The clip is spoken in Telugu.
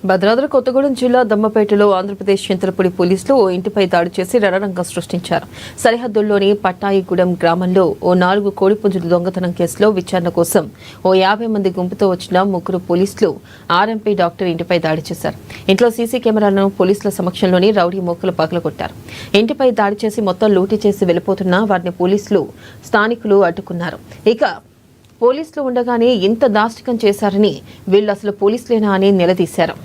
భద్రాద్రి కొత్తగూడెం జిల్లా దమ్మపేటలో ఆంధ్రప్రదేశ్ చింతలపూడి పోలీసులు ఓ ఇంటిపై దాడి చేసి రణరంగం సృష్టించారు. సరిహద్దుల్లోని పట్టాయిగూడెం గ్రామంలో ఓ 4 కోడిపుంజుల దొంగతనం కేసులో విచారణ కోసం ఓ 50 మంది గుంపుతో వచ్చిన 3 పోలీసులు ఆర్ఎంపీ డాక్టర్ ఇంటిపై దాడి చేశారు. ఇంట్లో సీసీ కెమెరాలను పోలీసుల సమక్షంలోని రౌడీ మూకలు పగలగొట్టారు. ఇంటిపై దాడి చేసి మొత్తం లూటీ చేసి వెళ్లిపోతున్న వారిని పోలీసులు స్థానికులు అడ్డుకున్నారు. ఇక పోలీసులు ఉండగానే ఇంత దాష్టికం చేశారని వీళ్ళు అసలు పోలీసులేనా అని నిలదీశారు.